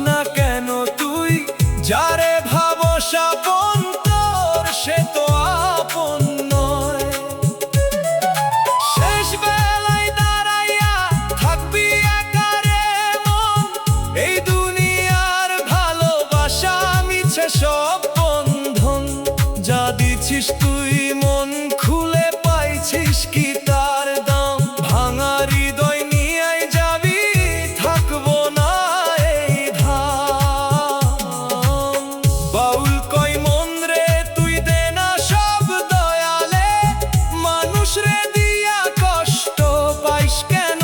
না কেন তুই? যারে ভাবস আপন তোর সে তো আপন নয়। শেষ বেলায় দাঁড়াইয়া থাকবি একা রে মন, এই দুনিয়ার ভালোবাসা মিছে সব বন্ধন। যা দিছিস তুই মন খুলে পাইছিস কি তার দাম? ভাঙা হৃদয় নিয়ে যাবি, থাকবো না এই ধাম। বাউল কই মন রে তুই দে না সব দয়ালে, মানুষ রে দিয়া কষ্ট পাইস কেন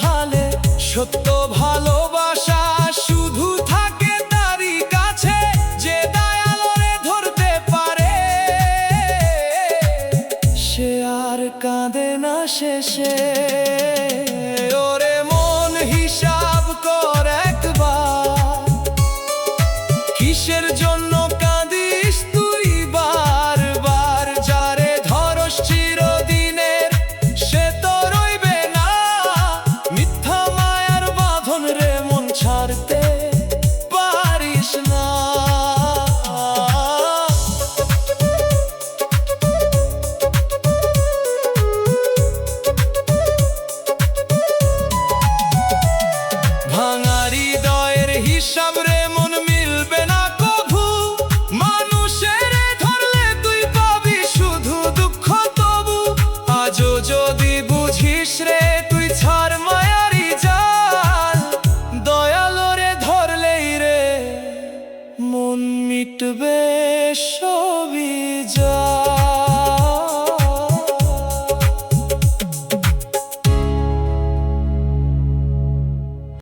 হালে? সত্য ভালোবাসা শুধু থাকে তারই কাছে, যে দয়ালরে ধরতে পারে সে আর কাঁদে না শেষে। ওরে মন হিসাব কর একবার, কিসের জন্য কাঁদিস তুই বারবার? যারে ধরস চিরদিনের সে তো রইবে না, মিথ্যা মায়ার বাঁধন রে মন ছাড়তে পারিস না। ভাঙা হৃদয়ের হিসাব রে মন মিলবে না কভু, মানুষের ধরলে তুই পাবি শুধু দুঃখ তবু। আজও যদি বুঝিস রে তুই ছাড় মায়ারি জাল, দয়ালরে ধরলেই রে মন মিটবে সব।